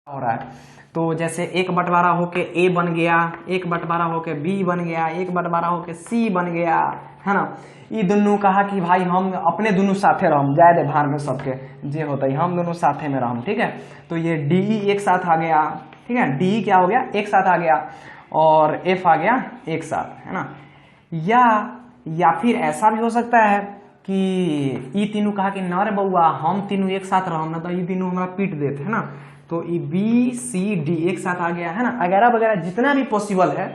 हो रहा है। तो जैसे एक बंटवारा होके ए बन गया, एक बंटवारा होके बी बन गया, एक बंटवारा होके सी बन गया, है ना। ये दोनों कहा कि भाई हम अपने दोनों साथे रहम, जाए दे भार में सबके जे होता है, हम दोनों साथे में रहम, ठीक है। तो ये डी एक साथ आ गया, ठीक है, डी क्या हो गया, एक साथ आ गया, और एफ आ गया एक साथ, है ना। या फिर ऐसा भी हो सकता है कि ई तीनों कहा कि न रे बउआ हम तीनों एक साथ रहम ना, तो ये तीनों हमारा पीट देते, है ना। तो ये बी सी डी एक साथ आ गया, है ना, वगैरह वगैरह जितना भी पॉसिबल है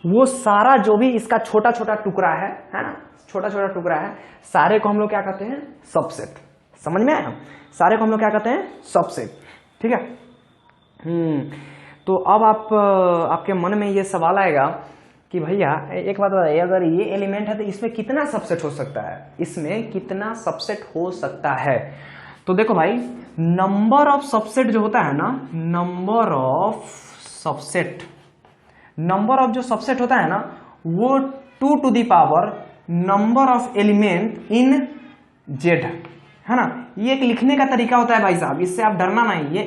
वो सारा जो भी इसका छोटा छोटा टुकड़ा है ना, छोटा छोटा टुकड़ा है, सारे को हम लोग क्या कहते हैं, सबसेट। समझ में आया, सारे को हम लोग क्या कहते हैं, सबसेट, ठीक है। तो अब आपके मन में ये सवाल आएगा कि भैया एक बात बताइए, अगर ये एलिमेंट है तो इसमें कितना सबसेट हो सकता है, इसमें कितना सबसेट हो सकता है। तो देखो भाई, नंबर ऑफ सबसेट जो होता है ना, number of subset, number of जो सबसेट होता है ना, वो 2 to the power number of element in Z, है ना। ये एक लिखने का तरीका होता है भाई साहब, इससे आप डरना नहीं। ये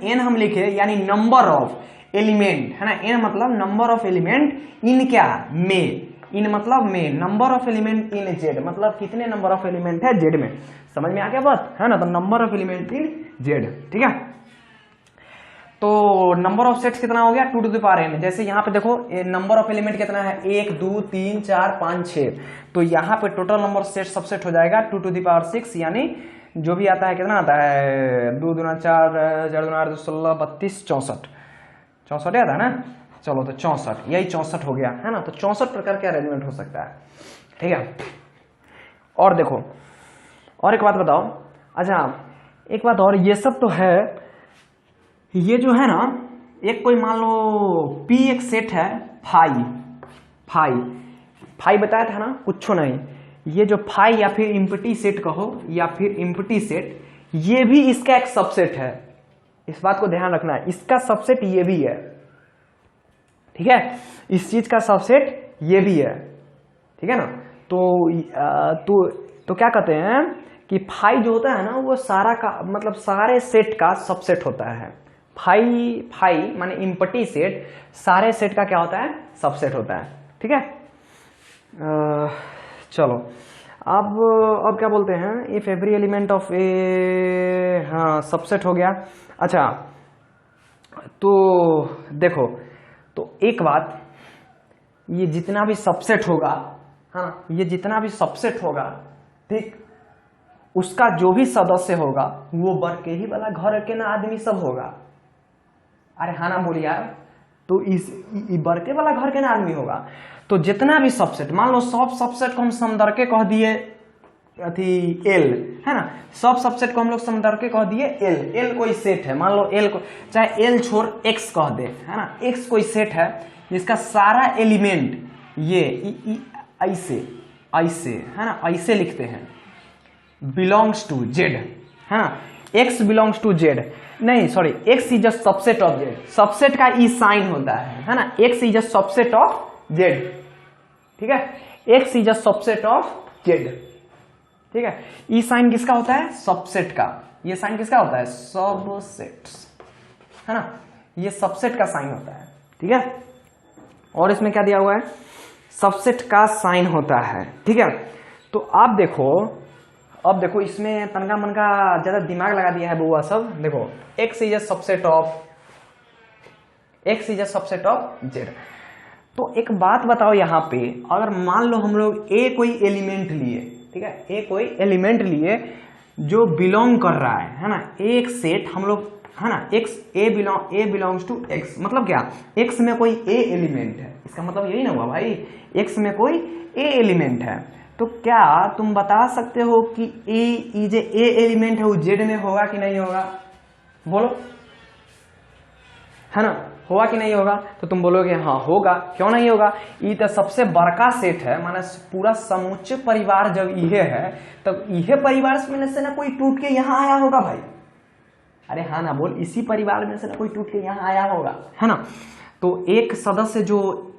एन हम लिखे यानी नंबर ऑफ एलिमेंट, है ना। एन मतलब नंबर ऑफ एलिमेंट इन क्या, में, इन मतलब में, number of element in Z मतलब कितने नंबर ऑफ एलिमेंट है जेड में। समझ में आ गया बात, है ना। तो number of element in Z, ठीक है। तो नंबर ऑफ सेट्स कितना हो गया, 2 to the power n। जैसे यहाँ पे देखो नंबर ऑफ एलिमेंट कितना है, 1 2 3 4 5 6, तो यहाँ पे टोटल नंबर सेट सबसेट हो जाएगा 2 to the power 6, यानी जो भी आता है कितना आता है, 2 दूना 4 4 दूना 8 16 32 64 64 आता है ना। चलो तो 64, यही 64 हो गया, है ना। तो 64 प्रकार के अरेंजमेंट हो सकता है, ठीक है। और देखो, और एक बात बताओ, अच्छा एक बात और, ये सब तो है, ये जो है ना, एक कोई मान लो P एक सेट है, फाई बताया था ना, कुछ नहीं। ये जो फाई या फिर इम्पटी सेट कहो या फिर इम्पटी सेट, ये भी इसका एक सबसेट है। इस बात को ध्यान रखना है, इसका सबसेट ये भी है, ठीक है। इस चीज का सबसेट ये भी है, ठीक है ना। तो क्या कहते हैं कि फाई जो होता है ना, वो सारा का मतलब सारे सेट का सबसेट होता है। फाई माने इम्पटी सेट, सारे सेट का क्या होता है, सबसेट होता है, ठीक है। चलो अब क्या बोलते हैं, इफ एवरी एलिमेंट ऑफ ए, हाँ सबसेट हो गया। अच्छा तो देखो, तो एक बात, ये जितना भी सबसेट होगा, हाँ ये जितना भी सबसेट होगा, ठीक, उसका जो भी सदस्य होगा वो बरके ही वाला घर के ना आदमी सब होगा। अरे हाँ ना बोलिए यार, तो इस बरके वाला घर के ना आदमी होगा। तो जितना भी सबसेट, मान लो सब सबसेट को हम समदरके कह दिए अथी एल, है ना, सब सबसेट को हम लोग समदरके कह दिए एल कोई सेट है, मान लो एल को चाहे एल छोड़ एक्स कह दे, है ना। एक्स कोई सेट है जिसका सारा एलिमेंट ये ऐसे ऐसे, है ना, ऐसे लिखते हैं, बिलोंग्स टू जेड, है ना। एक्स बिलोंग्स टू जेड, नहीं sorry, x is a subset of Z, subset का ई साइन होता है ना। X is a subset of Z, ठीक है, x is a subset of Z, ठीक है। ई साइन किसका होता है, सबसेट का। ये साइन किसका होता है, सबसेट, है ना, ये सबसेट का साइन होता है, ठीक है। और इसमें क्या दिया हुआ है, सबसेट का साइन होता है, ठीक है। तो आप देखो, अब देखो इसमें तनका मनका ज्यादा दिमाग लगा दिया है बुआ सब। देखो x is a subset of Z. तो एक बात बताओ यहाँ पे, अगर मान लो हम लोग ए कोई एलिमेंट लिए, ठीक है, ए कोई एलिमेंट लिए जो बिलोंग कर रहा है ना, एक सेट हम लोग, है ना, x A belongs to x, मतलब क्या, एक्स में कोई ए एलिमेंट है, इसका मतलब यही ना हुआ भाई, एक्स में कोई ए एलिमेंट है। तो क्या तुम बता सकते हो कि ए जो ए एलिमेंट है वो जेड में होगा कि नहीं होगा, बोलो, है ना, होगा कि नहीं होगा। तो तुम बोलोगे हाँ होगा, क्यों नहीं होगा, ये तो सबसे बड़का सेट है, माने पूरा समुच्चय परिवार जब ये है, तब यह परिवार में से ना कोई टूट के यहाँ आया होगा भाई। अरे हाँ ना बोल, इसी परिवार में से ना कोई टूट के यहाँ आया होगा, है ना। तो एक सदस्य जो,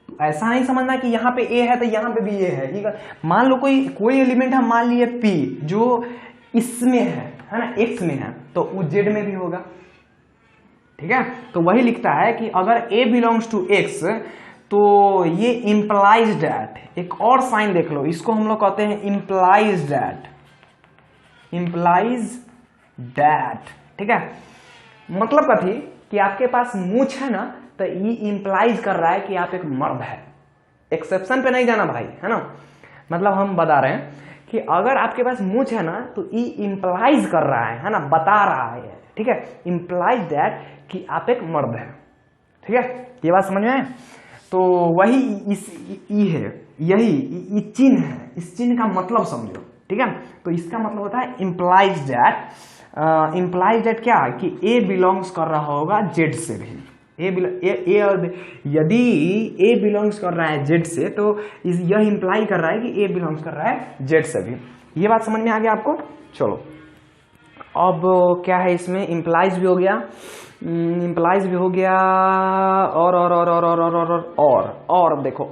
ऐसा नहीं समझना कि यहाँ पे ए है तो यहाँ पे भी ए है, ठीक है। मान लो कोई एलिमेंट हम मान लिए पी, जो इसमें है ना, एक्स में है, तो वो जेड में भी होगा, ठीक है, तो वही लिखता है कि अगर A बिलोंग्स टू X तो ये इंप्लाइज दैट, एक और साइन देख लो, इसको हम लोग कहते हैं इंप्लाइज दैट, इंप्लाइज दैट, ठीक है। मतलब कथी कि आपके पास मूछ है ना, तो ये इंप्लाइज कर रहा है कि आप एक मर्द है। एक्सेप्शन पे नहीं जाना भाई, है ना। मतलब हम बता रहे हैं कि अगर आपके पास मूछ है ना, तो ये इंप्लाइज कर रहा है ना, बता रहा है, ठीक है, इंप्लाइज दैट कि आप एक मर्द है, ठीक है। ये बात समझ में है। तो वही इस ई है, यही चिन्ह है, इस चिन्ह का मतलब समझो, ठीक है। तो इसका मतलब होता है इंप्लाइज दैट, इंप्लाइज दैट क्या कि ए बिलोंग्स कर रहा होगा जेड से भी, यदि ए बिलोंग्स कर रहा है जेड से तो यह इंप्लाई कर रहा है कि ए बिलोंग्स कर रहा है जेड से भी। ये बात समझ में आ गया आपको। चलो अब क्या है इसमें, इंप्लाइज भी हो गया, इंप्लाइज भी हो गया, और देखो,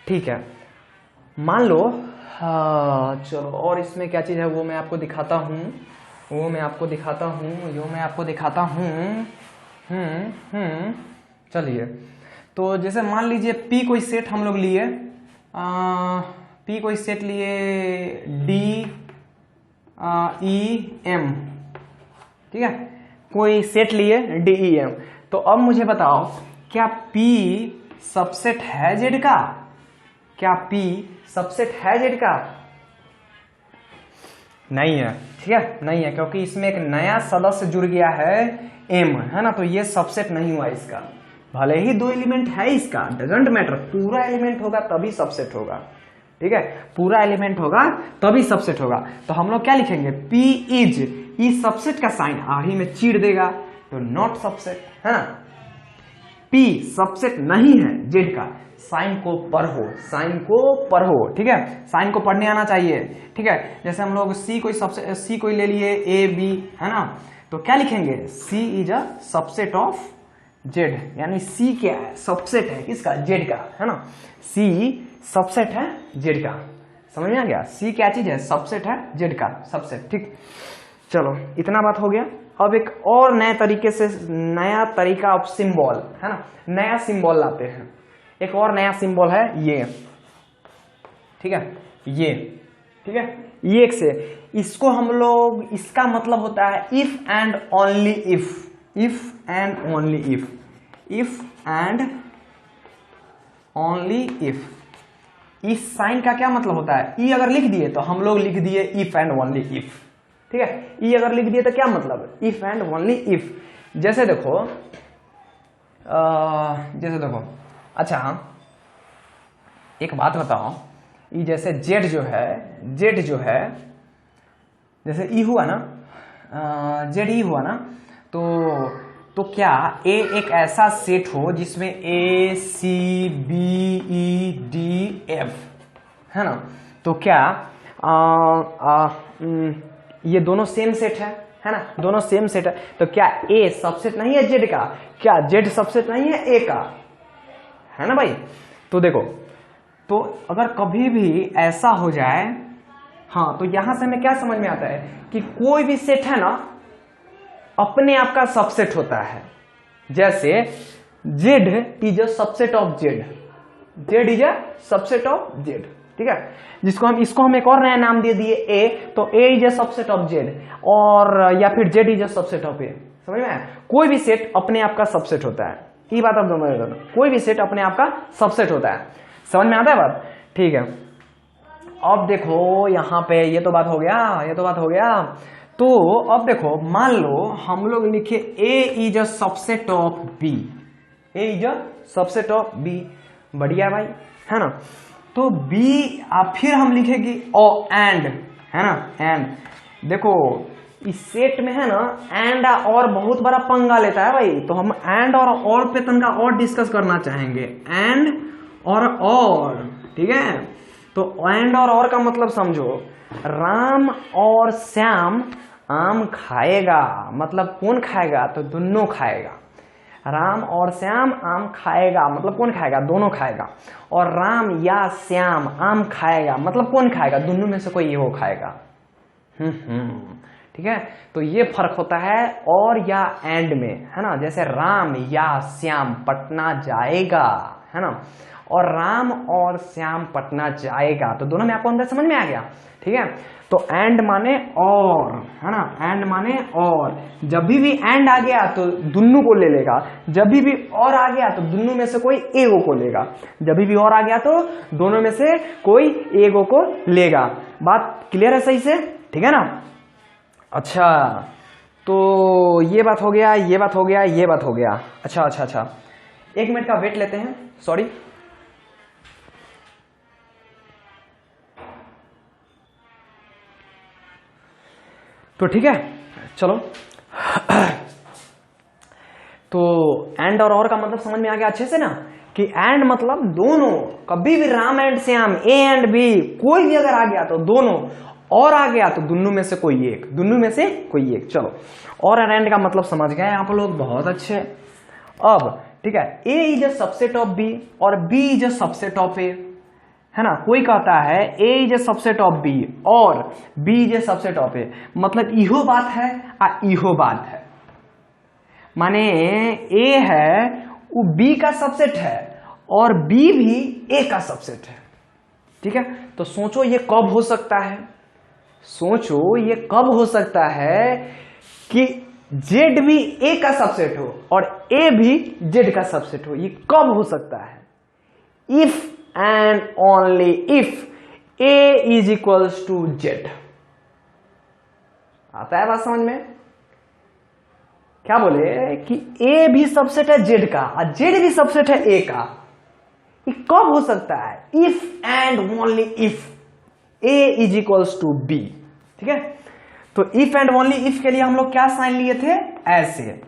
ठीक है। मान लो चलो, और इसमें क्या चीज़ है वो मैं आपको दिखाता हूँ, चलिए। तो जैसे मान लीजिए P कोई सेट हम लोग लिए, P कोई सेट लिए DEM, ठीक है, कोई सेट लिए DEM। तो अब मुझे बताओ क्या P सबसेट है जेड का? क्या P सबसेट है जेड का? नहीं है, ठीक है, नहीं है, क्योंकि इसमें एक नया सदस्य जुड़ गया है M, है ना, तो ये सबसेट नहीं हुआ इसका। भले ही 2 एलिमेंट है इसका, डजंट मैटर, पूरा एलिमेंट होगा तभी सबसेट होगा, ठीक है, पूरा एलिमेंट होगा तभी सबसेट होगा। तो हम लोग क्या लिखेंगे, P इज सबसेट का साइन आही में चीड़ देगा, तो नॉट सबसेट, है ना। P सबसेट नहीं है जेड का, साइन को पढ़ो, ठीक है, साइन को पढ़ने आना चाहिए, ठीक है। जैसे हम लोग C कोई ले लिए A B, है ना, तो क्या लिखेंगे, C is a subset of Z, यानी C क्या है, सबसेट है किसका, जेड का, है ना। C सबसेट है जेड का, समझ में आ गया। C क्या चीज है, सबसेट है जेड का, सबसेट, ठीक। चलो इतना बात हो गया। अब एक और नए तरीके से, नया तरीका ऑफ सिंबल, है ना, नया सिंबल लाते हैं। एक और नया सिंबल है ये, ठीक है, ये, ठीक है, ये एक से, इसको हम लोग, इसका मतलब होता है if and only if, if and only if, if and only if. इस साइन का क्या मतलब होता है, ई अगर लिख दिए तो हम लोग लिख दिए इफ एंड ओनली इफ, ठीक है। ई अगर लिख दिए तो क्या मतलब, इफ एंड ओनली इफ। जैसे देखो, अच्छा एक बात बताओ, ये जैसे जेड जो है, जैसे ई हुआ ना, जेड ई हुआ ना, तो क्या ए एक ऐसा सेट हो जिसमें A C B E D F, है ना, तो क्या ये दोनों सेम सेट है ना, दोनों सेम सेट है, तो क्या A सबसेट नहीं है जेड का, क्या जेड सबसेट नहीं है A का, है ना भाई। तो देखो, तो अगर कभी भी ऐसा हो जाए, हाँ, तो यहां से हमें क्या समझ में आता है कि कोई भी सेट है ना अपने आप का सबसेट होता है। जैसे Z is a subset of Z, Z is a subset of Z, ठीक है, इसको हम एक और नया नाम दे दिए ए, तो A is a subset of Z, और या फिर Z is a subset of A. समझ में आया, कोई भी सेट अपने आप का सबसेट होता है, ये बात आप समझ लो, कोई भी सेट अपने आप का सबसेट होता है, समझ में आता है बात, ठीक है। अब देखो यहाँ पे ये तो बात हो गया, तो अब देखो, मान लो हम लोग लिखे A is a subset of B, A is a subset of B, बढ़िया भाई, है ना। तो B फिर हम लिखेंगे ओ एंड, है ना, एंड। देखो इस सेट में है ना एंड और बहुत बड़ा पंगा लेता है भाई, तो हम एंड और पे तनका और डिस्कस करना चाहेंगे, एंड और, ठीक है। तो एंड और का मतलब समझो, राम और श्याम आम खाएगा, मतलब कौन खाएगा, तो दोनों खाएगा। राम और श्याम आम खाएगा मतलब कौन खाएगा, दोनों खाएगा। और राम या श्याम आम खाएगा मतलब कौन खाएगा, दोनों में से कोई वो खाएगा। ठीक ठीक है, तो ये फर्क होता है और या एंड में, है ना। जैसे राम या श्याम पटना जाएगा, है ना, और राम और श्याम पटना जाएगा, तो दोनों में आपको अंदर समझ में आ गया। ठीक है, तो एंड माने और, है ना, एंड माने और। जब भी एंड आ गया तो दुन्नु को ले लेगा, जब भी और आ गया तो दुन्नु में से कोई एगो को लेगा, जब भी और आ गया तो दोनों में से कोई एगो को लेगा। बात क्लियर है सही से? ठीक है ना। अच्छा, तो ये बात हो गया, ये बात हो गया, ये बात हो गया। अच्छा अच्छा अच्छा, 1 मिनट का वेट लेते हैं, सॉरी। तो ठीक है, चलो। तो एंड और का मतलब समझ में आ गया अच्छे से ना, कि एंड मतलब दोनों, कभी भी Ram and Shyam, A and B, कोई भी अगर आ गया तो दोनों, और आ गया तो दुन्नु में से कोई एक, दुन्नु में से कोई एक। चलो, और एंड का मतलब समझ गए आप लोग, बहुत अच्छे। अब ठीक है, A is a subset of B और B is a subset of A, है ना। कोई कहता है A is a subset of B और B is a subset of A, मतलब इहो बात है आ इहो बात है। माने ए है वो बी का सबसेट है और बी भी ए का सबसेट है। ठीक है, तो सोचो ये कब हो सकता है, सोचो ये कब हो सकता है कि जेड भी ए का सबसेट हो और ए भी जेड का सबसेट हो। ये कब हो सकता है? If and only if A is equals to Z। आता है बात समझ में? क्या बोले कि A भी सबसेट है Z का और Z भी सबसेट है A का। ये कब हो सकता है? If and only if A is equals to B। ठीक है, तो if and only if के लिए हम लोग क्या साइन लिए थे? ऐसे।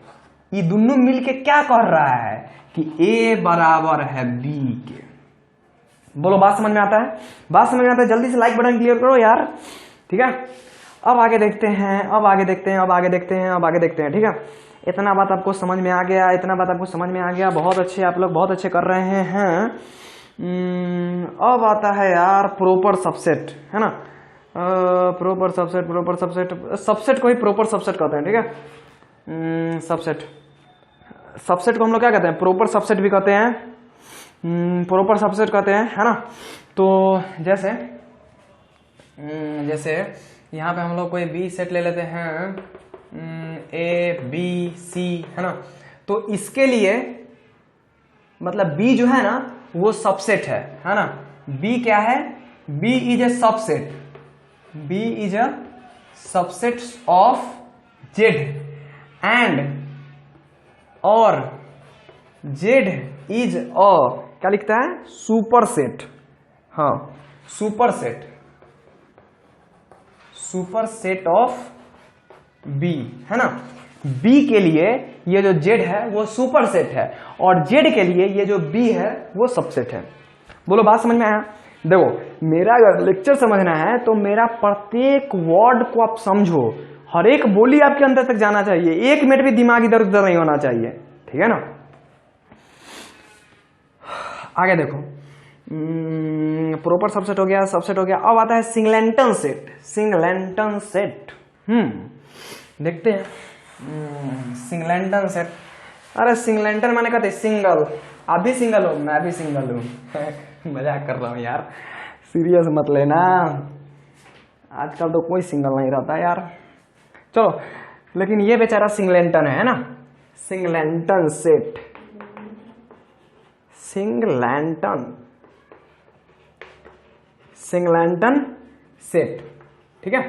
ये दोनों मिलके क्या कह रहा है कि A बराबर है B के। बोलो, बात समझ में आता है? बात समझ में आता है? जल्दी से लाइक बटन क्लियर करो यार। ठीक है, अब आगे देखते हैं, अब आगे देखते हैं, अब आगे देखते हैं, अब आगे देखते हैं। ठीक है, इतना बात आपको समझ में आ गया, इतना बात आपको समझ में आ गया, बहुत अच्छे, आप लोग बहुत अच्छे कर रहे हैं। अब आता है यार प्रॉपर सबसेट, है ना। Proper subset, proper subset, subset को ही प्रॉपर सबसेट कहते हैं। ठीक है, सबसेट, सबसेट को हम लोग क्या कहते हैं? प्रॉपर सबसेट भी कहते हैं, प्रॉपर सबसेट कहते हैं, है ना। तो जैसे जैसे यहाँ पे हम लोग कोई बी सेट ले लेते हैं, ए बी सी, है ना। तो इसके लिए मतलब बी जो है ना वो सबसेट है ना। बी क्या है? B is a subset, B is a subset of Z and और जेड इज अ, क्या लिखता है? Super set. हाँ, super set, super set of B, है ना। बी के लिए ये जो जेड है वो सुपर सेट है और जेड के लिए ये जो बी है वो सबसेट है। बोलो, बात समझ में आया? देखो, मेरा अगर लेक्चर समझना है तो मेरा प्रत्येक वर्ड को आप समझो, हर एक बोली आपके अंदर तक जाना चाहिए, 1 मिनट भी दिमाग इधर उधर नहीं होना चाहिए। ठीक है ना। आगे देखो, प्रॉपर सबसेट हो गया, सबसेट हो गया। अब आता है सिंगलेंटन सेट, सिंगलेंटन सेट। देखते हैं सिंगलेंटन सेट। अरे सिंगलेंटन माने कहते सिंगल, आप भी सिंगल हो, मैं भी सिंगल हूँ। मजाक कर रहा हूँ यार, सीरियस मत लेना, आजकल तो कोई सिंगल नहीं रहता यार। चलो, लेकिन ये बेचारा सिंगलेंटन है ना, सिंगलेंटन सेट, सिंगलेंटन, सिंगलेंटन सेट। ठीक है,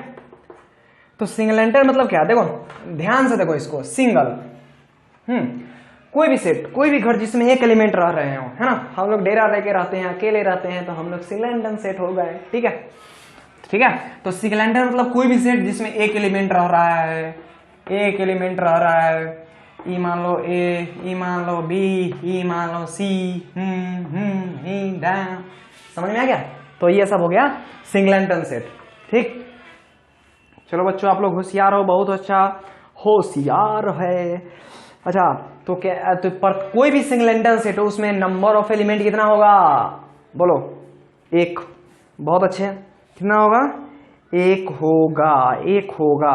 तो सिंगलेंटन मतलब क्या? देखो ध्यान से देखो इसको, सिंगल, कोई भी सेट, कोई भी घर जिसमें एक एलिमेंट रह रहे हो, है ना। हम लोग डेरा रह के रहते हैं, अकेले रहते हैं, तो हम लोग सिंगलेंटन सेट हो गए। ठीक है, ठीक है। तो सिंगलेंटन मतलब कोई भी सेट जिसमें एक एलिमेंट रह रहा है, एक एलिमेंट रह रहा है। ई मान लो ए, ई मान लो बी, ई मान लो सी, समझ में आ गया? तो ये सब हो गया सिंगलेंटन सेट। ठीक, चलो बच्चों, आप लोग होशियार हो, बहुत अच्छा होशियार है। अच्छा, तो क्या, तो पर कोई भी सिंगलेंटन सेट हो उसमें नंबर ऑफ एलिमेंट कितना होगा? बोलो, 1। बहुत अच्छे, कितना होगा? 1 होगा, 1 होगा।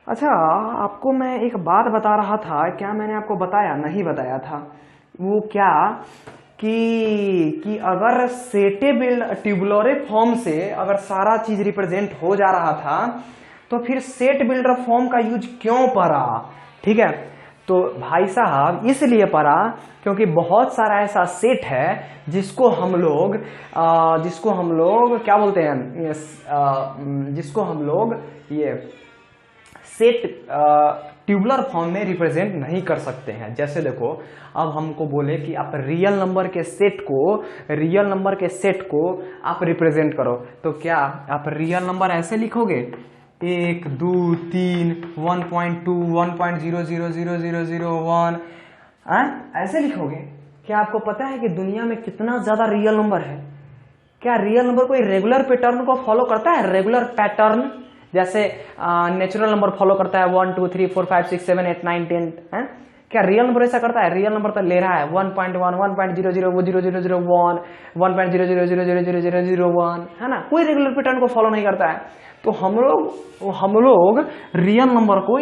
अच्छा, आपको मैं एक बात बता रहा था, क्या मैंने आपको बताया? नहीं बताया था। वो क्या कि अगर सेटेबल ट्यूबुलर फॉर्म से अगर सारा चीज रिप्रेजेंट हो जा रहा था तो फिर सेट बिल्डर फॉर्म का यूज क्यों पड़ा? ठीक है, तो भाई साहब इसलिए पड़ा क्योंकि बहुत सारा ऐसा सेट है जिसको हम लोग क्या बोलते हैं, जिसको हम लोग ये सेट ट्यूबुलर फॉर्म में रिप्रेजेंट नहीं कर सकते हैं। जैसे देखो, अब हमको बोले कि आप रियल नंबर के सेट को आप रिप्रेजेंट करो, तो क्या आप रियल नंबर ऐसे लिखोगे 1 2 3 1.2 1.000001 ऐसे लिखोगे? क्या आपको पता है कि दुनिया में कितना ज्यादा रियल नंबर है? क्या रियल नंबर कोई रेगुलर पैटर्न को फॉलो करता है? रेगुलर पैटर्न जैसे नेचुरल नंबर फॉलो करता है 1 2 3 4 5 6 7 8 9 10 है? क्या रियल नंबर ऐसा करता है? रियल नंबर तो ले रहा है 1.1 1.000001 1.00000001 है ना, कोई रेगुलर पैटर्न को फॉलो नहीं करता है। तो हम लोग रियल नंबर को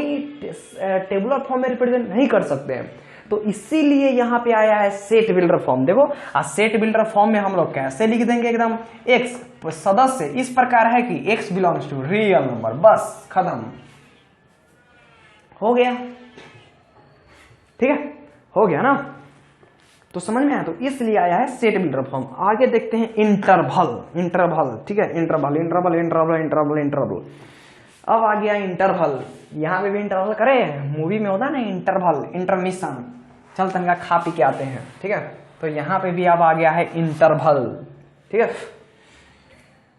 टेबुलर फॉर्म में रिप्रेजेंट नहीं कर सकते हैं। तो इसीलिए यहां पे आया है सेट बिल्डर फॉर्म। देखो, सेट बिल्डर फॉर्म में हम लोग कैसे लिख देंगे? एकदम एक्स सदस्य इस प्रकार है कि x belongs to real number, बस खत्म हो गया। ठीक है, हो गया ना? तो समझ में आया? तो इसलिए आया है सेट बिल्डर फॉर्म। आगे देखते हैं इंटरवल। ठीक है, इंटरवल। अब आ गया इंटरवल। यहां पे भी इंटरवल करे, मूवी में होता है ना इंटरवल, इंटरमिशन, चल तनका खा पी के आते हैं। ठीक है, तो यहां पे भी अब आ गया है इंटरवल। ठीक है,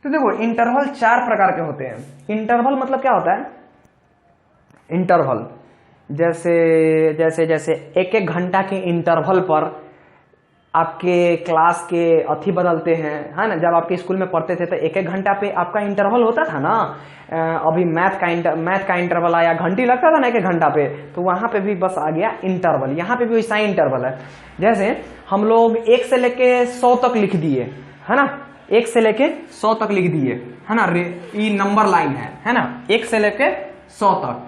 तो देखो इंटरवल 4 प्रकार के होते हैं। इंटरवल मतलब क्या होता है? इंटरवल जैसे 1-1 घंटा के इंटरवल पर आपके क्लास के अथी बदलते हैं, है ना। जब आपके स्कूल में पढ़ते थे तो 1-1 घंटा पे आपका इंटरवल होता था ना। अभी मैथ का इंटरवल आया, घंटी लगता था ना 1-1 घंटा पे, तो वहां पे भी बस आ गया इंटरवल। यहाँ पे भी वैसा ही इंटरवल है। जैसे हम लोग 1 से लेके 100 तक लिख दिए, है ना, 1 से लेके 100 तक लिख दिए, है ना। ये नंबर लाइन है ना, 1 से लेके 100 तक।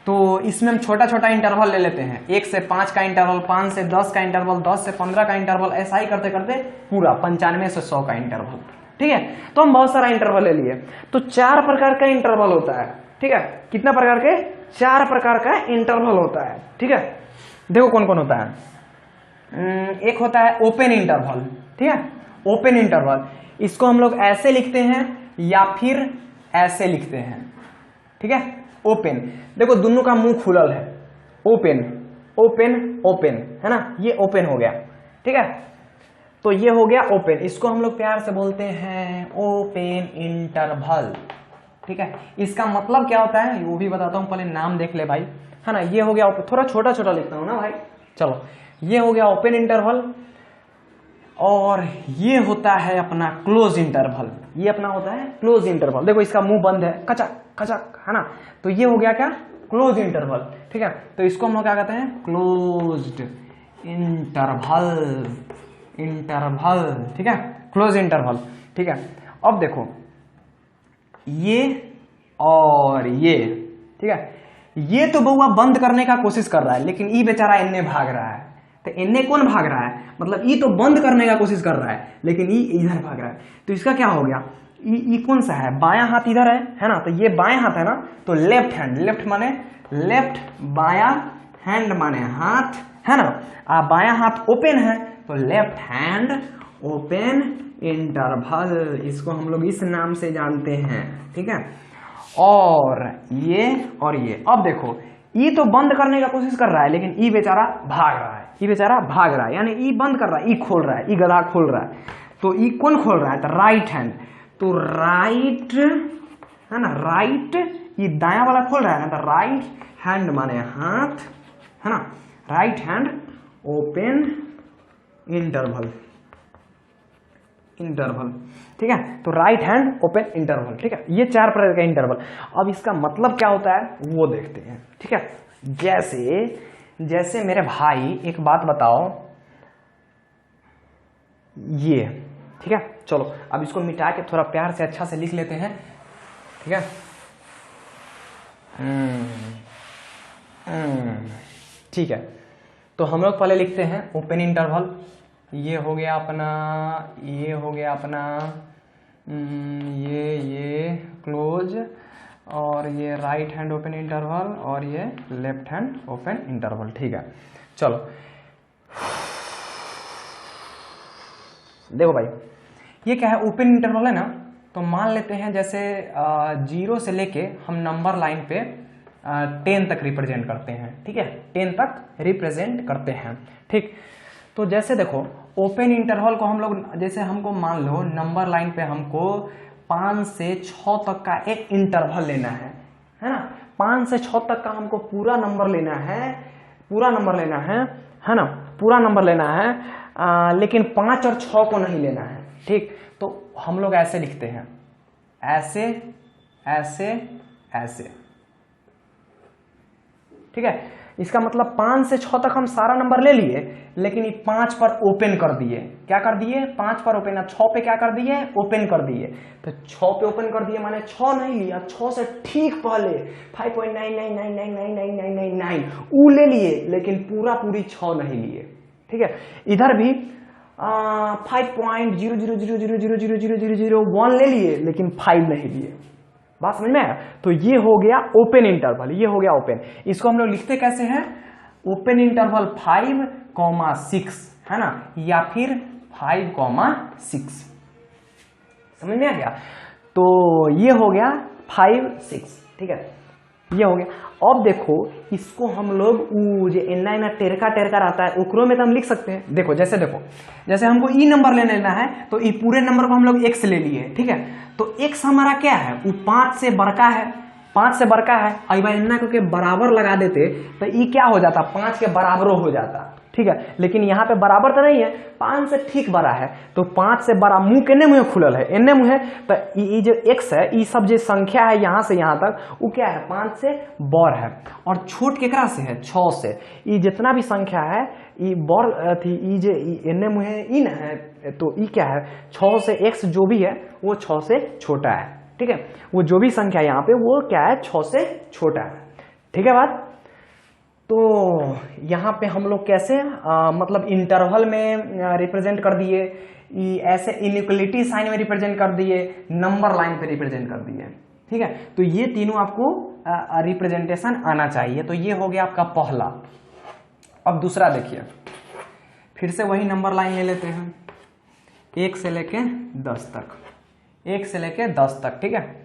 तो इसमें हम छोटा छोटा इंटरवल ले लेते हैं, 1 से 5 का इंटरवल, 5 से 10 का इंटरवल, 10 से 15 का इंटरवल, ऐसा ही करते करते पूरा 95 से 100 का इंटरवल। ठीक है, तो हम बहुत सारा इंटरवल ले लिए। तो 4 प्रकार का इंटरवल होता है। ठीक है, कितना प्रकार के? 4 प्रकार का इंटरवल होता है। ठीक है, देखो कौन कौन होता है। एक होता है ओपन इंटरवल। ठीक है, ओपन इंटरवल, इसको हम लोग ऐसे लिखते हैं या फिर ऐसे लिखते हैं। ठीक है, ओपन, देखो दोनों का मुंह खुलल है, ओपन ओपन ओपन, है ना, ये ओपन हो गया। ठीक है, तो ये हो गया ओपन, इसको हम लोग प्यार से बोलते हैं ओपन इंटरवल। ठीक है, इसका मतलब क्या होता है वो भी बताता हूं, पहले नाम देख ले भाई, है ना। ये हो गया, थोड़ा छोटा छोटा लिखता हूं ना भाई। चलो, ये हो गया ओपन इंटरवल, और ये होता है अपना क्लोज इंटरवल। ये अपना होता है क्लोज इंटरवल। देखो इसका मुंह बंद है, कचक कचक, है ना, तो ये हो गया क्या? Close interval. ठीक है, तो इसको हम लोग क्या कहते हैं? Closed interval. ठीक है, क्लोज इंटरवल। ठीक है, अब देखो ये और ये, ठीक है, ये तो बउआ बंद करने का कोशिश कर रहा है, लेकिन ये बेचारा इन्ने भाग रहा है। तो इन्ने कौन भाग रहा है? मतलब ये तो बंद करने का कोशिश कर रहा है, लेकिन ये इधर भाग रहा है। तो इसका क्या हो गया? ये कौन सा है? बायां हाथ इधर है ना, तो ये बायां हाथ है ना, तो लेफ्ट हैंड, लेफ्ट माने लेफ्ट, बायां हैंड माने हाथ, है ना। बायां हाथ ओपन है, तो लेफ्ट हैंड ओपन इंटरवल, इसको हम लोग इस नाम से जानते हैं। ठीक है, और ये, अब देखो ये तो बंद करने का कोशिश कर रहा है, लेकिन ये बेचारा भाग रहा है, यानी ये बंद कर रहा है, ये खोल रहा है, ये गधा खोल रहा है। तो ये कौन खोल रहा है? तो राइट हैंड, तो राइट, है ना, राइट, ये दायां वाला खोल रहा है ना, तो राइट हैंड माने हाथ, है ना, राइट हैंड ओपन इंटरवल। ठीक है, तो राइट हैंड ओपन इंटरवल। ठीक है, ये 4 प्रकार का इंटरवल। अब इसका मतलब क्या होता है वो देखते हैं। ठीक है, जैसे मेरे भाई एक बात बताओ, ये, ठीक है, चलो अब इसको मिटा के थोड़ा प्यार से अच्छा से लिख लेते हैं। ठीक है, ठीक है, तो हम लोग पहले लिखते हैं ओपन इंटरवल, ये हो गया अपना, ये हो गया अपना, ये क्लोज, और ये राइट हैंड ओपन इंटरवल, और ये लेफ्ट हैंड ओपन इंटरवल। ठीक है, चलो देखो भाई, ये क्या है, ओपन इंटरवल है ना, तो मान लेते हैं जैसे 0 से लेके हम नंबर लाइन पे 10 तक रिप्रेजेंट करते हैं। ठीक है, 10 तक रिप्रेजेंट करते हैं। ठीक, तो जैसे देखो ओपन इंटरवल को हम लोग, जैसे हमको मान लो नंबर लाइन पे हमको 5 से 6 तक का एक इंटरवल लेना है ना, 5 से 6 तक का हमको पूरा नंबर लेना है, पूरा नंबर लेना है ना, पूरा नंबर लेना है, लेकिन 5 और 6 को नहीं लेना है। ठीक, तो हम लोग ऐसे लिखते हैं, ऐसे ऐसे ऐसे। ठीक है, इसका मतलब 5 से 6 तक हम सारा नंबर ले लिए, लेकिन ये 5 पर ओपन कर दिए। क्या कर दिए? 5 पर ओपन, 6 पे क्या कर दिए? ओपन कर दिए। तो 6 पे ओपन कर दिए माने 6 नहीं लिया, 6 से ठीक पहले 5.9999999 ऊ ले लिए, लेकिन पूरा पूरी 6 नहीं लिए। ठीक है, इधर भी 5.000000001 ले लिए, लेकिन 5 नहीं लिए। बात समझ में आया? तो ये हो गया ओपन इंटरवल, ये हो गया ओपन। इसको हम लोग लिखते कैसे हैं? ओपन इंटरवल 5,6 है ना, या फिर 5,6। समझ में आ गया? तो ये हो गया 5,6। ठीक है, ये हो गया। अब देखो इसको हम लोग जो एना टेरका रहता है ओकरो में तो हम लिख सकते हैं। देखो जैसे हमको ई नंबर लेना है, तो ई पूरे नंबर को हम लोग x ले लिए। ठीक है, तो x हमारा क्या है? वो 5 से बड़का है, 5 से बड़का है। अब एना को बराबर लगा देते तो ई क्या हो जाता? 5 के बराबर हो जाता। ठीक है, लेकिन यहाँ पे बराबर तो नहीं है, 5 से ठीक बड़ा है, तो 5 से बड़ा मुंह केने मुंह खुलल है, एने मुंह है, तो ये जो x है, ये सब जो संख्या है यहाँ से यहाँ तक, वो क्या है? 5 से बड़ है। और छोट केकरा से है? 6 से। ये जितना भी संख्या है, ये बड़ थी, ये जो एने मुंह है, ई ना है, तो ये क्या है? 6 से x जो भी है वो 6 से छोटा है। ठीक है, वो जो भी संख्या यहाँ पे वो क्या है? 6 से छोटा है। ठीक है बात? तो यहाँ पे हम लोग कैसे मतलब इंटरवल में रिप्रेजेंट कर दिए, ऐसे इनइक्वलिटी साइन में रिप्रेजेंट कर दिए, नंबर लाइन पे रिप्रेजेंट कर दिए। ठीक है, तो ये तीनों आपको रिप्रेजेंटेशन आना चाहिए। तो ये हो गया आपका पहला। अब दूसरा देखिए, फिर से वही नंबर लाइन ले लेते हैं, 1 से लेके 10 तक, 1 से लेके 10 तक। ठीक है,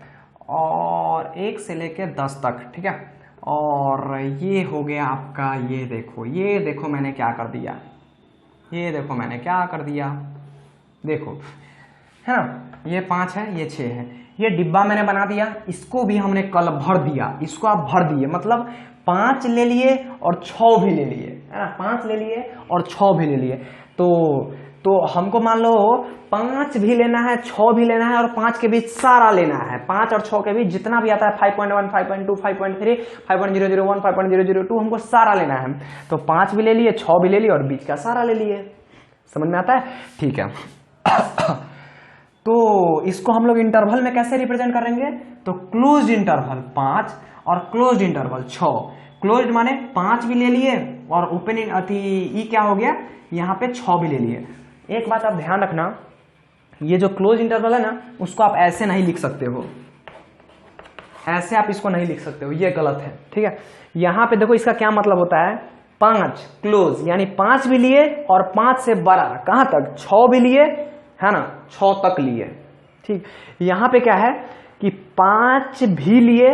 और 1 से लेके 10 तक। ठीक है, और ये हो गया आपका, ये देखो मैंने क्या कर दिया, ये देखो मैंने क्या कर दिया, देखो है ना, ये 5 है, ये 6 है, ये डिब्बा मैंने बना दिया, इसको भी हमने कल भर दिया, इसको आप भर दिए, मतलब 5 ले लिए और 6 भी ले लिए, है ना, 5 ले लिए और 6 भी ले लिए। तो हमको मान लो 5 भी लेना है, 6 भी लेना है, और 5 के बीच सारा लेना है, 5 और 6 के बीच जितना भी आता है 5.1, 5.2, 5.3, 5.001, 5.002 हमको सारा लेना है। तो 5 भी ले लिए, 6 भी ले लिए, और बीच का सारा ले लिए। समझ में आता है? ठीक है। तो इसको हम लोग इंटरवल में कैसे रिप्रेजेंट करेंगे? तो क्लोज इंटरवल 5 और क्लोज इंटरवल 6। क्लोज माने 5 भी ले लिए और ओपन ई क्या हो गया? यहाँ पे 6 भी ले लिए। एक बात आप ध्यान रखना, ये जो क्लोज इंटरवल है ना, उसको आप ऐसे नहीं लिख सकते हो, ऐसे आप इसको नहीं लिख सकते हो, ये गलत है। ठीक है, यहाँ पे देखो इसका क्या मतलब होता है, 5 क्लोज यानी 5 भी लिए और 5 से बड़ा कहाँ तक? 6 भी लिए, है ना, 6 तक लिए। ठीक, यहाँ पे क्या है कि 5 भी लिए,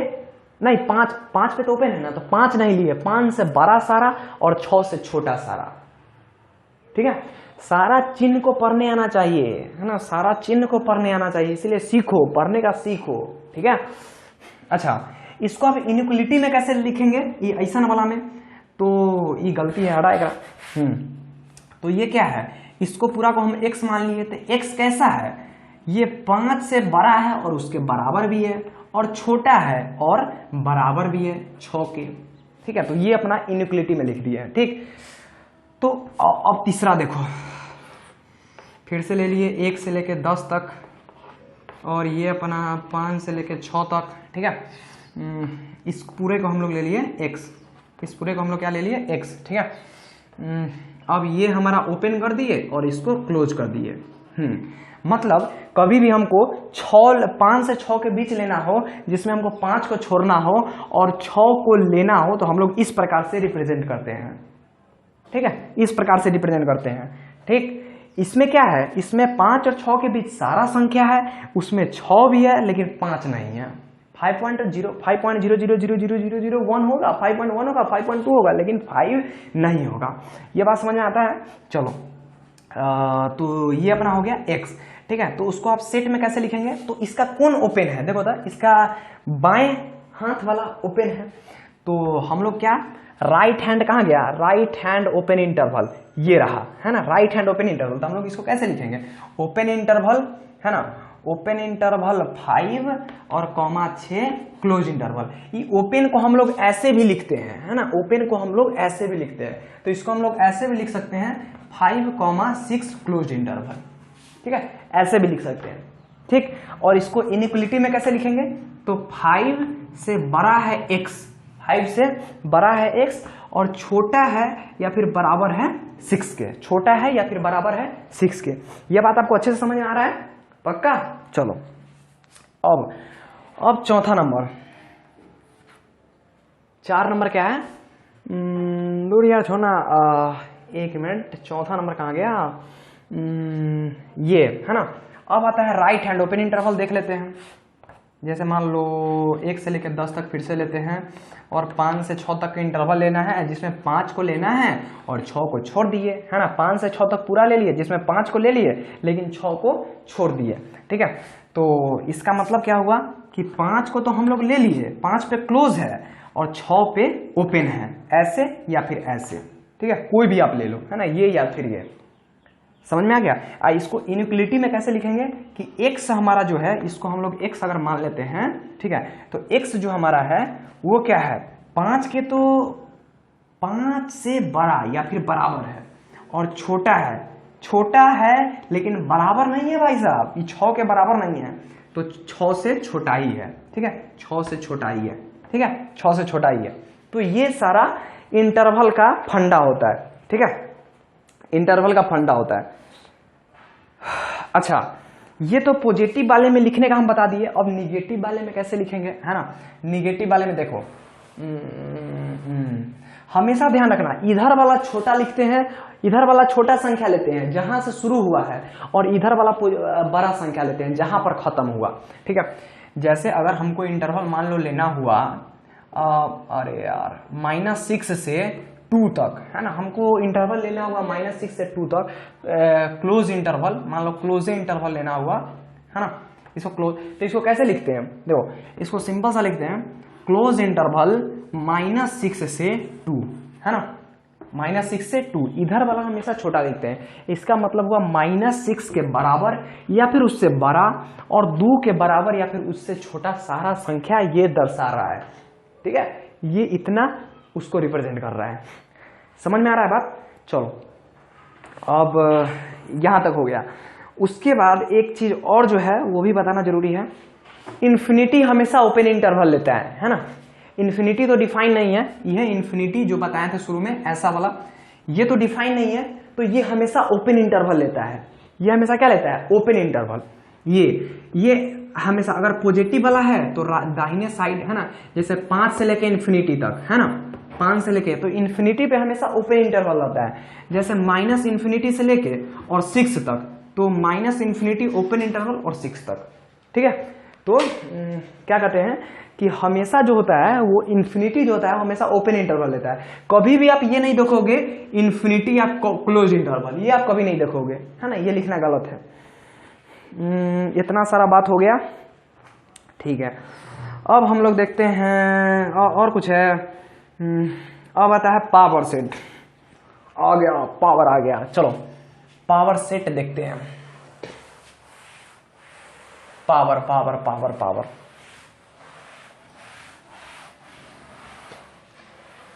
नहीं 5 पे तो ओपन है ना, तो 5 नहीं लिए, 5 से बड़ा सारा और 6 से छोटा सारा। ठीक है, सारा चिन्ह को पढ़ने आना चाहिए, है ना, सारा चिन्ह को पढ़ने आना चाहिए, इसलिए सीखो, पढ़ने का सीखो। ठीक है, अच्छा इसको आप इनइक्वलिटी में कैसे लिखेंगे? ये ऐसा वाला में, तो ये गलती है, हटाएगा। तो ये क्या है, इसको पूरा को हम x मान लिए, तो x कैसा है? ये 5 से बड़ा है और उसके बराबर भी है, और छोटा है और बराबर भी है 6 के। ठीक है, तो ये अपना इनइक्वलिटी में लिख दिया है। ठीक, तो अब तीसरा देखो, फिर से ले लिए 1 से लेके 10 तक, और ये अपना 5 से लेके 6 तक। ठीक है, इस पूरे को हम लोग ले लिए x, इस पूरे को हम लोग क्या ले लिए x, ठीक है। अब ये हमारा ओपन कर दिए और इसको क्लोज कर दिए। मतलब कभी भी हमको 5 से 6 के बीच लेना हो, जिसमें हमको 5 को छोड़ना हो और 6 को लेना हो, तो हम लोग इस प्रकार से रिप्रेजेंट करते हैं, ठीक है, इस प्रकार से रिप्रेजेंट करते हैं, ठीक। इसमें क्या है, इसमें 5 और 6 के बीच सारा संख्या है, उसमें 6 भी है लेकिन 5 नहीं है। 5.0000001 होगा, 5.1 होगा, 5.2 होगा, लेकिन 5 नहीं होगा। ये बात समझ में आता है। चलो तो ये अपना हो गया x, ठीक है। तो उसको आप सेट में कैसे लिखेंगे, तो इसका कौन ओपन है, देखो तो इसका बाएं हाथ वाला ओपन है, तो हम लोग क्या, राइट हैंड कहाँ गया, राइट हैंड ओपन इंटरवल ये रहा, है ना, राइट हैंड ओपन इंटरवल। तो हम लोग इसको कैसे लिखेंगे, ओपन इंटरवल, है ना, ओपन इंटरवल 5 और कॉमा 6 क्लोज इंटरवल। ये ओपन को हम लोग ऐसे भी लिखते हैं, है ना, ओपन को हम लोग ऐसे भी लिखते हैं। तो इसको हम लोग ऐसे भी लिख सकते हैं 5,6 क्लोज इंटरवल, ठीक है, ऐसे भी लिख सकते हैं, ठीक। और इसको इनइक्वलिटी में कैसे लिखेंगे, तो 5 से बड़ा है x, 5 से बड़ा है x और छोटा है या फिर बराबर है 6 के, छोटा है या फिर बराबर है 6 के। यह बात आपको अच्छे से समझ में आ रहा है, पक्का। चलो अब चौथा नंबर, 4 नंबर क्या है, दूर यार छोड़ना, 1 मिनट, चौथा नंबर कहाँ गया, ये है ना। अब आता है राइट हैंड ओपन इंटरवल, देख लेते हैं। जैसे मान लो 1 से लेकर 10 तक फिर से लेते हैं और 5 से 6 तक का इंटरवल लेना है, जिसमें 5 को लेना है और 6 को छोड़ दिए, है ना। 5 से 6 तक पूरा ले लिए, जिसमें 5 को ले लिए लेकिन 6 को छोड़ दिए, ठीक है। तो इसका मतलब क्या हुआ कि 5 को तो हम लोग ले लिए, 5 पे क्लोज है और 6 पे ओपन है, ऐसे या फिर ऐसे, ठीक है, कोई भी आप ले लो, है ना, ये या फिर ये। समझ में आ गया। इसको इनइक्वलिटी में कैसे लिखेंगे कि x हमारा जो है, इसको हम लोग x अगर मान लेते हैं, ठीक है, तो x जो हमारा है वो क्या है, 5 के तो 5 से बड़ा या फिर बराबर है और छोटा है लेकिन बराबर नहीं है भाई साहब, ये 6 के बराबर नहीं है, तो 6 से छोटा ही है, ठीक है, 6 से छोटा ही है, ठीक है, 6 से छोटा ही है। तो ये सारा इंटरवल का फंडा होता है, ठीक है, इंटरवल का फंडा होता है। अच्छा, ये तो पॉजिटिव वाले में लिखने का हम बता दिए, अब निगेटिव वाले में कैसे लिखेंगे, है ना। निगेटिव वाले में देखो, हमेशा ध्यान रखना, इधर वाला छोटा लिखते हैं, इधर वाला छोटा संख्या लेते हैं जहां से शुरू हुआ है, और इधर वाला बड़ा संख्या लेते हैं जहां पर खत्म हुआ, ठीक है। जैसे अगर हमको इंटरवल मान लो लेना हुआ, अरे यार, -6 से 2 तक, है ना, हमको इंटरवल लेना हुआ -6 से 2 तक, क्लोज इंटरवल, मान लो क्लोज इंटरवल लेना हुआ, है ना, इसको क्लोज। तो इसको कैसे लिखते हैं, देखो इसको सिंपल सा लिखते हैं, क्लोज इंटरवल -6 से 2, है ना, -6 से 2, इधर वाला हमेशा छोटा लिखते हैं, इसका मतलब हुआ -6 के बराबर या फिर उससे बड़ा और 2 के बराबर या फिर उससे छोटा सारा संख्या ये दर्शा रहा है, ठीक है, ये इतना उसको रिप्रेजेंट कर रहा है। समझ में आ रहा है बात। चलो अब यहां तक हो गया। उसके बाद एक चीज और जो है वो भी बताना जरूरी है, इन्फिनिटी हमेशा ओपन इंटरवल लेता है ना। इन्फिनिटी तो डिफाइन नहीं है, यह इन्फिनिटी जो बताए थे शुरू में ऐसा वाला, ये तो डिफाइन नहीं है, तो ये हमेशा ओपन इंटरवल लेता है। ये हमेशा क्या लेता है, ओपन इंटरवल। ये हमेशा अगर पॉजिटिव वाला है तो दाहिने साइड, है ना, जैसे 5 से लेके इन्फिनिटी तक, है ना, 5 से लेके, तो इन्फिनिटी पे हमेशा ओपन इंटरवल होता है। जैसे -इन्फिनिटी से लेके और 6 तक, तो -इन्फिनिटी ओपन इंटरवल और 6 तक, ठीक है। तो क्या कहते हैं कि हमेशा जो होता है वो इन्फिनिटी जो होता है हमेशा ओपन इंटरवल लेता है। कभी भी आप ये नहीं देखोगे इन्फिनिटी या क्लोज इंटरवल, ये आप कभी नहीं देखोगे, है ना, ये लिखना गलत है। इतना सारा बात हो गया, ठीक है। अब हम लोग देखते हैं और कुछ है। अब आता है पावर सेट, आ गया, पावर आ गया। चलो पावर सेट देखते हैं। पावर पावर पावर पावर,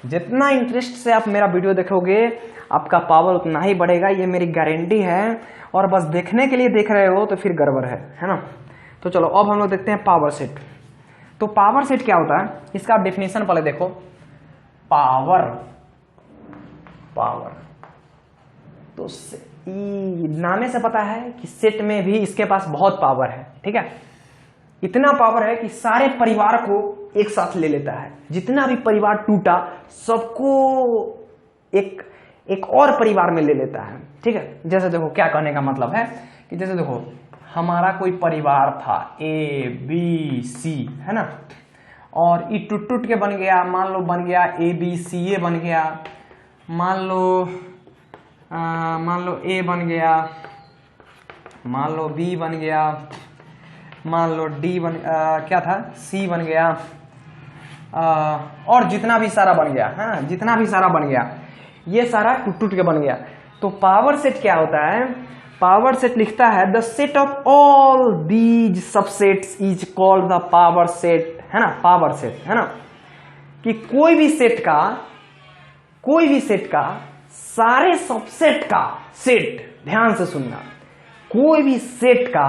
जितना इंटरेस्ट से आप मेरा वीडियो देखोगे आपका पावर उतना ही बढ़ेगा, ये मेरी गारंटी है। और बस देखने के लिए देख रहे हो तो फिर गड़बड़ है ना। तो चलो अब हम लोग देखते हैं पावर सेट। तो पावर सेट क्या होता है, इसका डेफिनेशन पहले देखो। पावर। तो नामे से पता है कि सेट में भी इसके पास बहुत पावर है, ठीक है। इतना पावर है कि सारे परिवार को एक साथ ले लेता है, जितना भी परिवार टूटा सबको एक और परिवार में ले लेता है, ठीक है। जैसे देखो क्या कहने का मतलब है कि जैसे देखो हमारा कोई परिवार था ABC, है ना, और ये टूट टूट के बन गया, मान लो बन गया ABCA बन गया, मान लो A बन गया, मान लो B बन गया, मान लो D क्या था C बन गया, और जितना भी सारा बन गया, हाँ जितना भी सारा बन गया, ये सारा टूट टूट के बन गया। तो पावर सेट क्या होता है, पावर सेट लिखता है the set of all these subsets is called the power set, है ना, पावर सेट, है ना, कि कोई भी सेट का सारे सबसेट का सेट, ध्यान से सुनना, कोई भी सेट का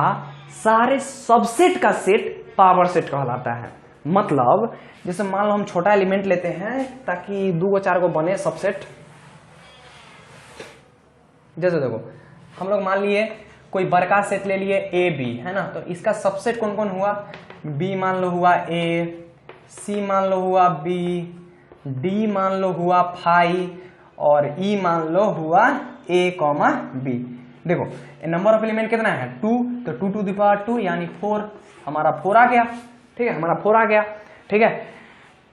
सारे सबसेट का सेट पावर सेट कहलाता है। मतलब जैसे मान लो हम छोटा एलिमेंट लेते हैं ताकि 2 4 को बने सबसेट। जैसे देखो हम लोग मान लिए कोई बड़का सेट ले लिए AB, है ना, तो इसका सबसेट कौन कौन हुआ, B मान लो हुआ A, C मान लो हुआ B, D मान लो हुआ फाई, और E मान लो हुआ A, B। देखो नंबर ऑफ एलिमेंट कितना है 2, तो 2 to the power 2 यानी 4, हमारा 4 आ गया, ठीक है, हमारा 4 आ गया, ठीक है।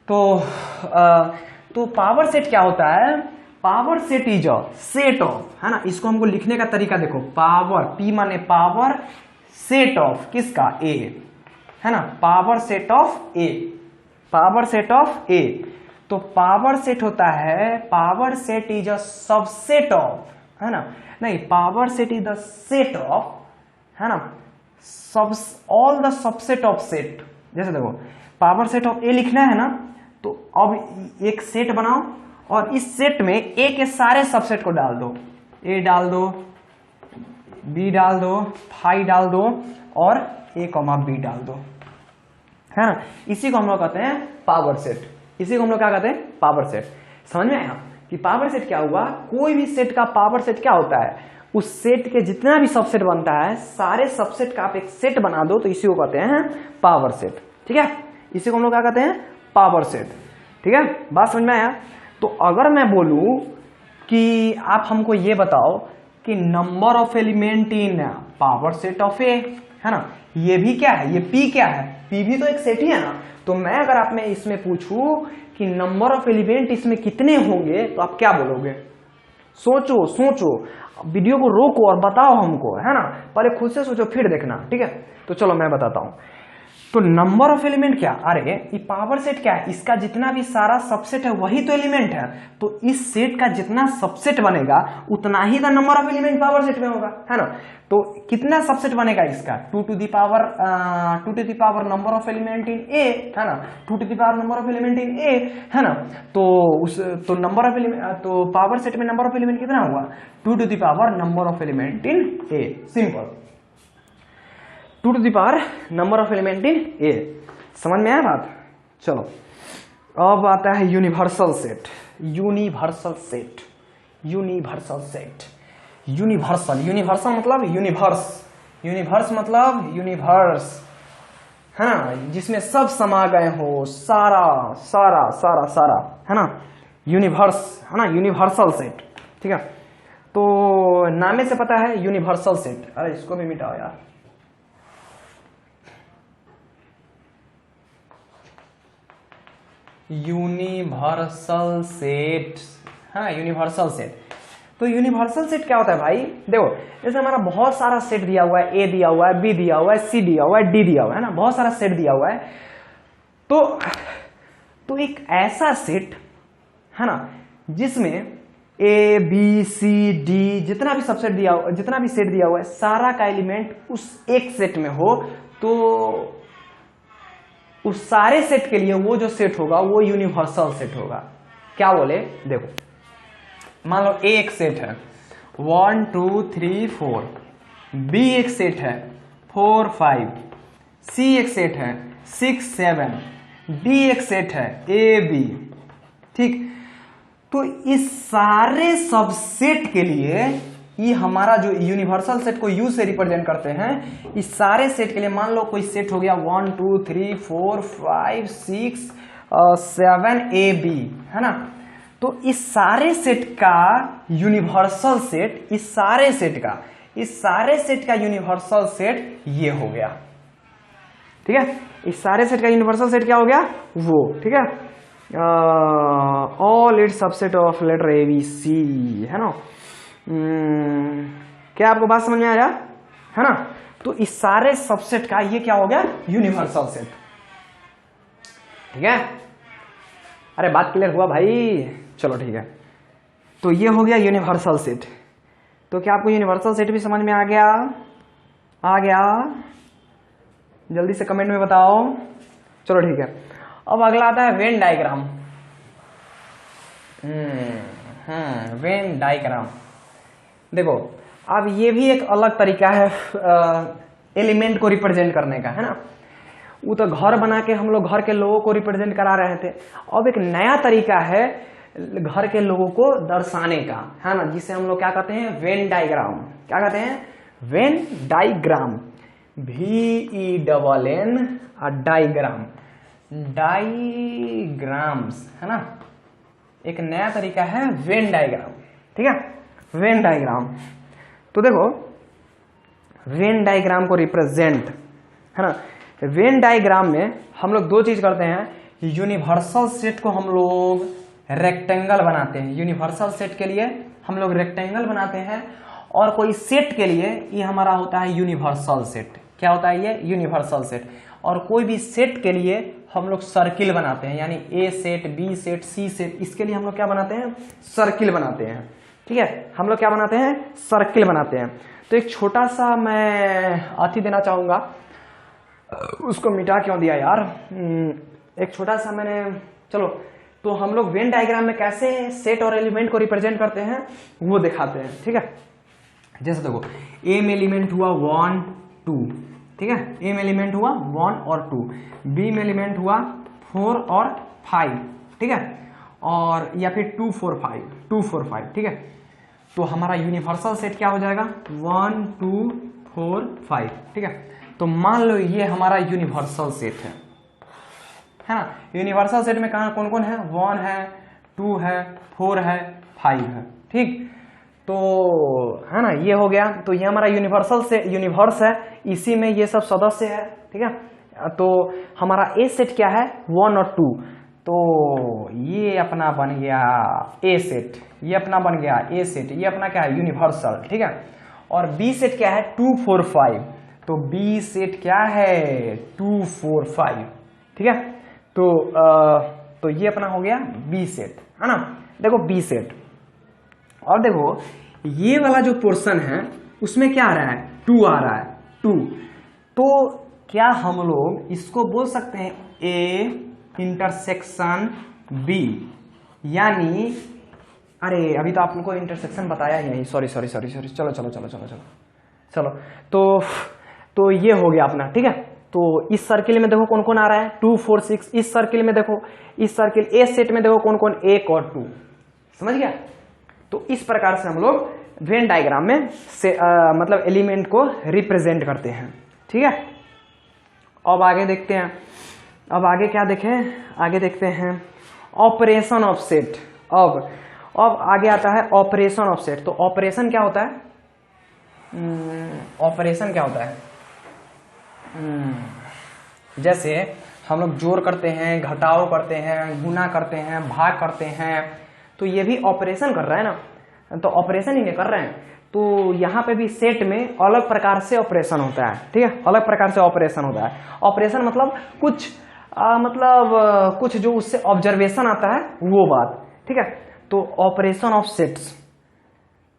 तो पावर सेट क्या होता है, power set is a set of, है ना, इसको हमको लिखने का तरीका देखो, पावर, P माने पावर, सेट ऑफ किसका A, है ना, power set of A, power set of A। तो पावर सेट होता है, power set is a subset of, है ना, नहीं power set is the set of, है ना, सब all the subset of set. जैसे देखो पावर सेट ऑफ A लिखना है ना, तो अब एक सेट बनाओ और इस सेट में A के सारे सबसेट को डाल दो, A डाल दो, B डाल दो, फाई डाल दो, और A, B डाल दो, है ना। इसी को हम लोग कहते हैं पावर सेट, इसी को हम लोग क्या कहते हैं, पावर सेट। समझ में आया कि पावर सेट क्या हुआ, कोई भी सेट का पावर सेट क्या होता है, उस सेट के जितना भी सबसेट बनता है सारे सबसेट का आप एक सेट बना दो, तो इसी को कहते हैं पावर सेट, ठीक है। इसी को हम लोग क्या कहते हैं, पावर सेट, ठीक है। बात समझ में आया। तो अगर मैं बोलूं कि आप हमको ये बताओ कि number of element in power set of A, है ना, ये भी क्या है, ये P क्या है, P भी तो एक सेट ही है ना। तो मैं अगर आप में इसमें पूछूं कि नंबर ऑफ एलिमेंट इसमें कितने होंगे, तो आप क्या बोलोगे, सोचो सोचो, वीडियो को रोको और बताओ हमको, है ना, पहले खुद से सोचो फिर देखना, ठीक है। तो चलो मैं बताता हूं। तो नंबर ऑफ एलिमेंट क्या, अरे ये पावर सेट क्या है, इसका जितना भी सारा सबसेट है वही तो एलिमेंट है, तो इस सेट का जितना सबसेट बनेगा उतना ही the number of element power set में होगा, है ना। तो कितना सबसेट बनेगा इसका, 2 to the power number of element in A, है ना, 2 to the power number of element in A, है ना। तो नंबर ऑफ एलिमेंट, तो पावर सेट में नंबर ऑफ एलिमेंट कितना हुआ, 2 to the power number of element in A, simple, 2 to the power number of element in A। समझ में आया बात। चलो अब आता है universal set, universal set, universal set, universal मतलब यूनिवर्स, यूनिवर्स मतलब यूनिवर्स, है ना, जिसमें सब समा गए हो, सारा सारा सारा सारा, है ना, यूनिवर्स, है ना, यूनिवर्सल सेट, ठीक है। तो नामे से पता है यूनिवर्सल सेट, अरे इसको भी मिटाओ यार, यूनिवर्सल सेट, हाँ यूनिवर्सल सेट। तो यूनिवर्सल सेट क्या होता है भाई, देखो जैसे हमारा बहुत सारा सेट दिया हुआ है, A दिया हुआ है, B दिया हुआ है, C दिया हुआ है, D दिया हुआ है ना, बहुत सारा सेट दिया हुआ है। तो एक ऐसा सेट है ना जिसमें A B C D जितना भी सबसेट दिया हुआ, जितना भी सेट दिया हुआ है, सारा का एलिमेंट उस एक सेट में हो, तो उस सारे सेट के लिए वो जो सेट होगा वो यूनिवर्सल सेट होगा। क्या बोले, देखो मान लो A एक सेट है 1 2 3 4, B एक सेट है 4 5, C एक सेट है 6 7, D एक सेट है A B, ठीक। तो इस सारे सबसेट के लिए ये हमारा जो यूनिवर्सल सेट को यू से रिप्रेजेंट करते हैं, इस सारे सेट के लिए मान लो कोई सेट हो गया 1 2 3 4 5 6 7 ए बी, है ना। तो इस सारे सेट का यूनिवर्सल सेट, इस सारे सेट का यूनिवर्सल सेट ये हो गया, ठीक है। इस सारे सेट का यूनिवर्सल सेट क्या हो गया, वो, ठीक है। All its subset of letter A B C, है ना। क्या आपको बात समझ में आया, है ना। तो इस सारे सबसेट का ये क्या हो गया, यूनिवर्सल सेट, ठीक है। अरे बात क्लियर हुआ भाई, चलो ठीक है। तो ये हो गया यूनिवर्सल सेट। तो क्या आपको यूनिवर्सल सेट भी समझ में आ गया, जल्दी से कमेंट में बताओ। चलो ठीक है। अब अगला आता है वेन डायग्राम। वेन डायग्राम देखो, अब ये भी एक अलग तरीका है एलिमेंट को रिप्रेजेंट करने का, है ना। वो तो घर बना के हम लोग घर के लोगों को रिप्रेजेंट करा रहे थे। अब एक नया तरीका है घर के लोगों को दर्शाने का, है ना, जिसे हम लोग क्या कहते हैं, वेन डायग्राम। क्या कहते हैं, Venn diagram, VENN diagram, diagrams, है ना। एक नया तरीका है वेन डायग्राम, ठीक है, वेन डायग्राम। तो देखो वेन डायग्राम को रिप्रेजेंट, है ना, वेन डायग्राम में हम लोग दो चीज करते हैं। यूनिवर्सल सेट को हम लोग रेक्टेंगल बनाते हैं, यूनिवर्सल सेट के लिए हम लोग रेक्टेंगल बनाते हैं, और कोई सेट के लिए ये हमारा होता है यूनिवर्सल सेट। क्या होता है ये, यूनिवर्सल सेट। और कोई भी सेट के लिए हम लोग सर्किल बनाते हैं, यानी ए सेट, बी सेट, सी सेट, इसके लिए हम लोग क्या बनाते हैं, सर्किल बनाते हैं, ठीक है। हम लोग क्या बनाते हैं, सर्किल बनाते हैं। तो एक छोटा सा मैं अथी देना चाहूंगा, उसको मिटा क्यों दिया यार, एक छोटा सा मैंने, चलो। तो हम लोग वेन डायग्राम में कैसे सेट और एलिमेंट को रिप्रेजेंट करते हैं वो दिखाते हैं, ठीक है। जैसे देखो ए में एलिमेंट हुआ 1 2, ठीक है, ए में एलिमेंट हुआ 1 और 2, बी में एलिमेंट हुआ 4 और 5, ठीक है, और या फिर 2 4 5, ठीक है। तो हमारा यूनिवर्सल सेट क्या हो जाएगा, 1 2 4 5, ठीक है। तो मान लो ये हमारा यूनिवर्सल सेट है ना। यूनिवर्सल सेट में कहाँ कौन कौन है, 1 है, 2 है, 4 है, 5 है, ठीक। तो है ना, ये हो गया। तो ये हमारा यूनिवर्सल से यूनिवर्स है, इसी में ये सब सदस्य है, ठीक है। तो हमारा ए सेट क्या है, 1 और 2, तो ये अपना बन गया ए सेट, ये अपना बन गया ए सेट, ये अपना क्या है, यूनिवर्सल, ठीक है। और बी सेट क्या है, 2 4 5, तो बी सेट क्या है, 2 4 5, ठीक है। तो ये अपना हो गया बी सेट, है ना। देखो बी सेट, और देखो ये वाला जो पोर्शन है उसमें क्या आ रहा है, 2 आ रहा है, 2। तो क्या हम लोग इसको बोल सकते हैं ए इंटरसेक्शन बी, यानी अरे अभी तो आपको इंटरसेक्शन बताया ही नहीं, सॉरी, चलो। तो ये हो गया अपना, ठीक है। तो इस सर्किल में देखो कौन कौन आ रहा है, 2 4 6। इस सर्किल में देखो, इस सर्किल ए सेट में देखो कौन कौन, 1 और 2, समझ गया। तो इस प्रकार से हम लोग वेन डायग्राम में से मतलब एलिमेंट को रिप्रेजेंट करते हैं, ठीक है। अब आगे देखते हैं, अब आगे क्या देखें, आगे देखते हैं ऑपरेशन ऑफ सेट। अब आगे आता है ऑपरेशन ऑफ सेट। तो ऑपरेशन क्या होता है, ऑपरेशन क्या होता है, जैसे हम लोग जोड़ करते हैं, घटाव करते हैं, गुना करते हैं, भाग करते हैं, तो ये भी ऑपरेशन कर रहा है ना, तो ऑपरेशन ही नहीं कर रहे हैं। तो यहाँ पे भी सेट में अलग प्रकार से ऑपरेशन होता है, ठीक है, अलग प्रकार से ऑपरेशन होता है। ऑपरेशन मतलब कुछ जो उससे ऑब्जर्वेशन आता है वो बात, ठीक है। तो ऑपरेशन ऑफ सेट्स,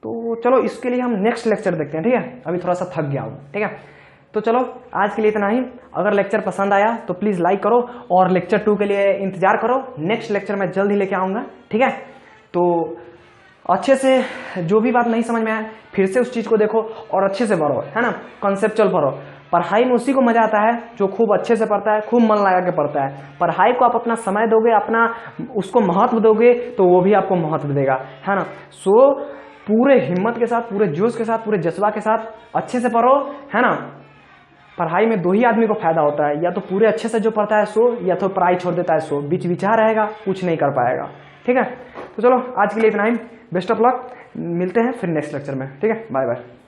तो चलो इसके लिए हम नेक्स्ट लेक्चर देखते हैं, ठीक है। अभी थोड़ा सा थक गया हूँ, ठीक है। तो चलो आज के लिए इतना ही। अगर लेक्चर पसंद आया तो प्लीज लाइक करो, और लेक्चर 2 के लिए इंतजार करो। नेक्स्ट लेक्चर मैं जल्द ही लेके आऊंगा, ठीक है। तो अच्छे से जो भी बात नहीं समझ में आए फिर से उस चीज को देखो और अच्छे से पढ़ो, है ना, कॉन्सेप्चुअल पढ़ो। पढ़ाई में उसी को मजा आता है जो खूब अच्छे से पढ़ता है, खूब मन लगा के पढ़ता है। पढ़ाई को आप अपना समय दोगे, अपना उसको महत्व दोगे तो वो भी आपको महत्व देगा, है ना। सो पूरे हिम्मत के साथ, पूरे जोश के साथ, पूरे जज्बा के साथ अच्छे से पढ़ो, है ना। पढ़ाई में 2 ही आदमी को फायदा होता है, या तो पूरे अच्छे से जो पढ़ता है सो, या तो पढ़ाई छोड़ देता है सो। बीच विचार रहेगा, कुछ नहीं कर पाएगा, ठीक है। तो चलो आज के लिए इतना ही। बेस्ट ऑफ लक, मिलते हैं फिर नेक्स्ट लेक्चर में, ठीक है। Bye bye.